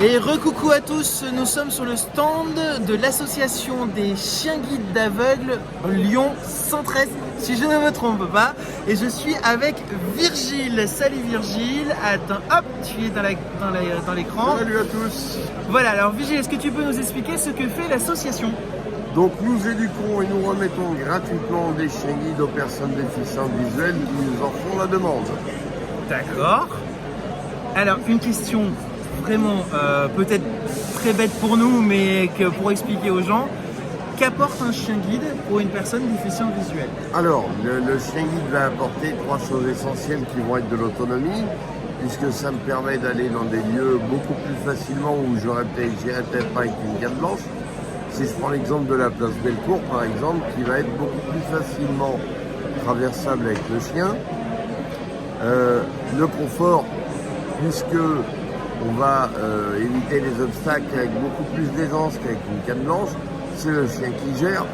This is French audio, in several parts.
Et recoucou à tous, nous sommes sur le stand de l'association des chiens guides d'aveugles Lyon 113, si je ne me trompe pas. Et je suis avec Virgile. Salut Virgile. Attends, hop, tu es dans l'écran. Salut à tous. Voilà, alors Virgile, est-ce que tu peux nous expliquer ce que fait l'association? Donc nous éduquons et nous remettons gratuitement des chiens guides aux personnes déficientes visuelles qui nous en font la demande. D'accord. Alors, une question vraiment peut-être très bête pour nous, mais que pour expliquer aux gens, qu'apporte un chien guide pour une personne déficiente visuelle? Alors, le chien guide va apporter trois choses essentielles qui vont être de l'autonomie, puisque ça me permet d'aller dans des lieux beaucoup plus facilement où j'irais peut-être pas avec une canne blanche. Si je prends l'exemple de la place Bellecour, par exemple, qui va être beaucoup plus facilement traversable avec le chien. Le confort, puisque on va éviter les obstacles avec beaucoup plus d'aisance qu'avec une canne blanche. C'est le chien qui gère.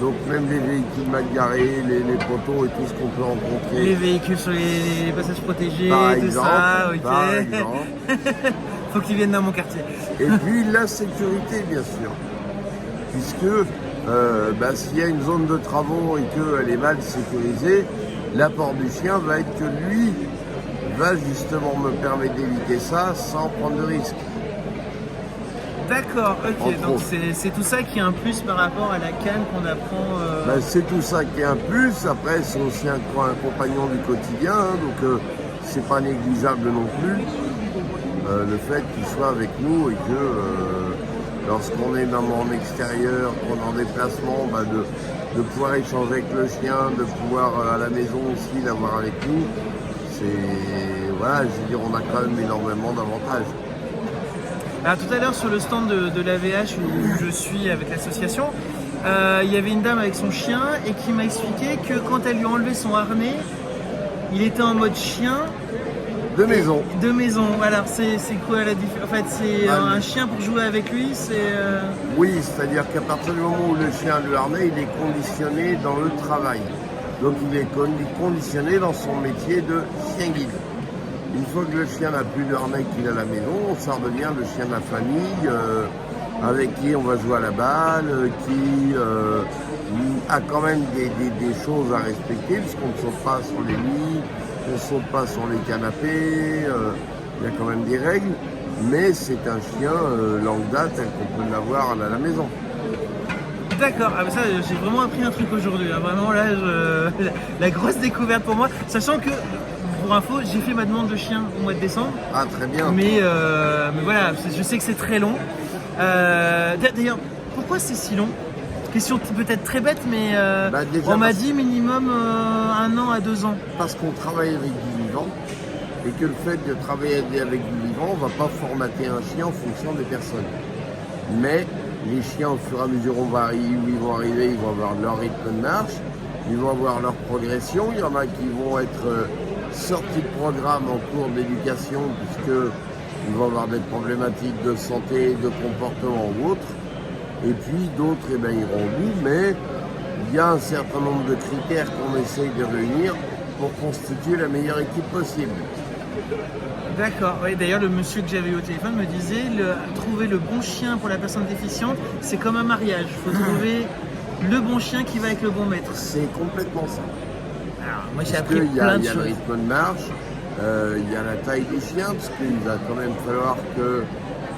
Donc même les véhicules mal garés, les poteaux et tout ce qu'on peut rencontrer. Les véhicules sur les passages protégés, Par tout exemple, ça, ok. par exemple. Faut qu'ils viennent dans mon quartier. Et puis la sécurité, bien sûr. Puisque s'il y a une zone de travaux et qu'elle est mal sécurisée, l'apport du chien va être que lui va justement me permettre d'éviter ça sans prendre de risque. D'accord, ok, Entre donc autres. c'est tout ça qui est un plus par rapport à la canne qu'on apprend. C'est tout ça qui est un plus. Après, c'est aussi un compagnon du quotidien, hein, donc c'est pas négligeable non plus. Le fait qu'il soit avec nous et que lorsqu'on est dans mon extérieur, qu'on est en déplacement, de pouvoir échanger avec le chien, de pouvoir à la maison aussi l'avoir avec nous, on a quand même énormément d'avantages. Alors tout à l'heure sur le stand de l'AVH où je suis avec l'association, il y avait une dame avec son chien et qui m'a expliqué que quand elle lui a enlevé son harnais, il était en mode chien. De maison. De maison, alors c'est quoi la différence? En fait, c'est un chien pour jouer avec lui, Oui, c'est-à-dire qu'à partir du moment où le chien a le harnais, il est conditionné dans le travail. Donc il est conditionné dans son métier de chien guide. Une fois que le chien n'a plus de harnais qu'il a à la maison, ça redevient le chien de la famille, avec qui on va jouer à la balle, qui a quand même des choses à respecter, puisqu'on ne saute pas sur les lits, on ne saute pas sur les canapés, il y a quand même des règles, mais c'est un chien longue date tel qu'on peut l'avoir à la maison. D'accord, ah, mais ça j'ai vraiment appris un truc aujourd'hui, hein. Vraiment là, la grosse découverte pour moi, sachant que, pour info, j'ai fait ma demande de chien au mois de décembre. Ah, très bien. Mais voilà, je sais que c'est très long. D'ailleurs, pourquoi c'est si long? Question peut-être très bête, mais Déjà on m'a dit minimum 1 an à 2 ans. Parce qu'on travaille avec du vivant et que le fait de travailler avec du vivant, on ne va pas formater un chien en fonction des personnes. Mais les chiens, au fur et à mesure où ils vont arriver, ils vont avoir leur rythme de marche, ils vont avoir leur progression. Il y en a qui vont être sortis de programme en cours d'éducation puisqu'ils vont avoir des problématiques de santé, de comportement ou autres. Et puis d'autres iront au bout, mais il y a un certain nombre de critères qu'on essaye de réunir pour constituer la meilleure équipe possible. D'accord, oui, d'ailleurs le monsieur que j'avais eu au téléphone me disait trouver le bon chien pour la personne déficiente, c'est comme un mariage. Il faut trouver le bon chien qui va avec le bon maître. C'est complètement ça. Alors, moi j'ai Parce appris qu'il y plein a de le choses. rythme de marche, il y a la taille des chiens, parce qu'il va quand même falloir que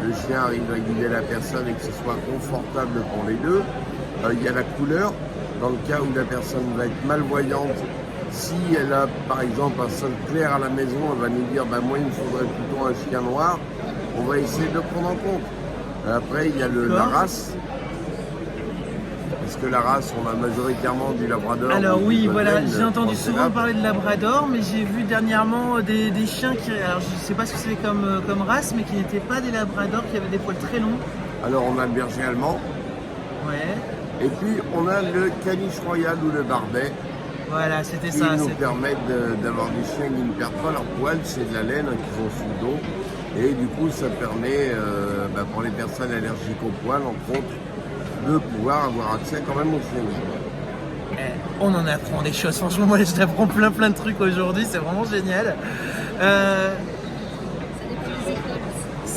le chien arrive à guider la personne et que ce soit confortable pour les deux. Il y a la couleur, dans le cas où la personne va être malvoyante, si elle a par exemple un sol clair à la maison, elle va nous dire moi il me faudrait plutôt un chien noir, on va essayer de le prendre en compte. Après il y a la race, parce que la race on a majoritairement du labrador. Alors oui, voilà, Golden, j'ai entendu souvent Porcelane. parler de labrador, mais j'ai vu dernièrement des chiens qui, alors je sais pas ce que c'est comme race, mais qui n'étaient pas des labradors, qui avaient des poils très longs. Alors on a le berger allemand, Ouais, et puis on a le caniche royal ou le barbet, voilà, c'était qui ça. nous permettent d'avoir des chiens qui ne perdent pas leur poil, c'est de la laine qu'ils ont sous le dos. Et du coup, ça permet, pour les personnes allergiques au poil, entre autres, de pouvoir avoir accès quand même aux chiens. On en apprend des choses, franchement moi je t'apprends plein de trucs aujourd'hui, c'est vraiment génial.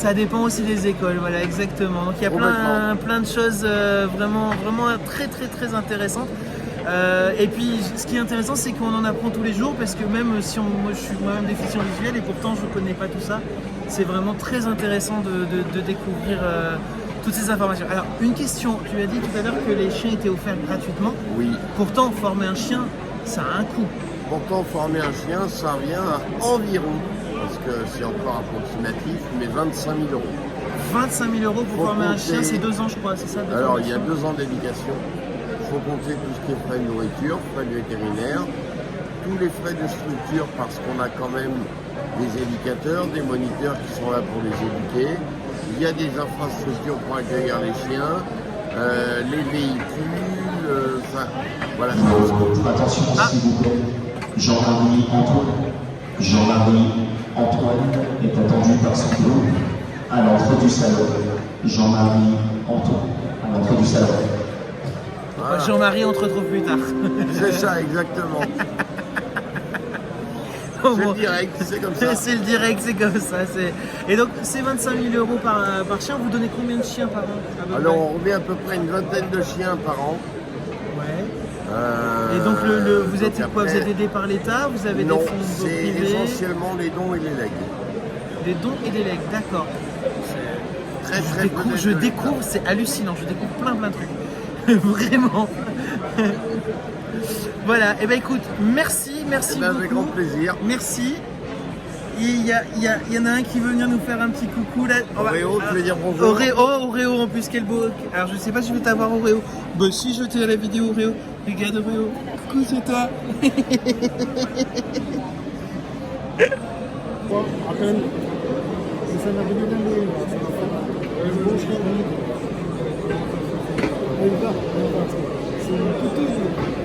Ça dépend aussi des écoles, voilà, exactement. Donc il y a plein de choses vraiment très intéressantes. Et puis ce qui est intéressant, c'est qu'on en apprend tous les jours, parce que même si moi je suis moi-même déficient visuel et pourtant je ne connais pas tout ça, c'est vraiment très intéressant de découvrir toutes ces informations. Alors une question, tu as dit tout à l'heure que les chiens étaient offerts gratuitement. Oui. Pourtant former un chien, ça a un coût. Pourtant former un chien, ça revient à environ, parce que c'est encore approximatif, mais 25 000 euros. 25 000 euros pour former un chien, c'est 2 ans je crois, c'est ça? Alors il y a 2 ans d'éducation. Il faut compter tout ce qui est frais de nourriture, frais de vétérinaire, tous les frais de structure, parce qu'on a quand même des éducateurs, des moniteurs qui sont là pour les éduquer. Il y a des infrastructures pour accueillir les chiens, les véhicules, enfin voilà. Attention s'il vous plaît, Jean-Marie Antoine. Jean-Marie Antoine est attendu par son groupe à l'entrée du salon. Jean-Marie Antoine à l'entrée du salon. Voilà. Jean-Marie, on te retrouve plus tard. C'est ça, exactement. C'est le direct, c'est comme ça. C'est le direct, c'est comme ça. Et donc, c'est 25 000 euros par chien. Vous donnez combien de chiens par an? Alors, on remet à peu près une vingtaine de chiens par an. Ouais. Et donc, vous êtes quoi? Vous êtes aidé par l'État? Vous avez des fonds privés? C'est essentiellement les dons et les legs. Des dons et des legs, d'accord. Je découvre, c'est hallucinant. Je découvre plein de trucs. Vraiment. Voilà, et ben écoute, merci beaucoup. Avec grand plaisir. Merci. Il y en a un qui veut venir nous faire un petit coucou là. Oreo, tu veux dire bonjour? Oreo en plus, quel beau. Alors je sais pas si je vais t'avoir Oreo. Bah si, je t'ai la vidéo Oreo. Regarde Oreo. Coucou, c'est toi. C'est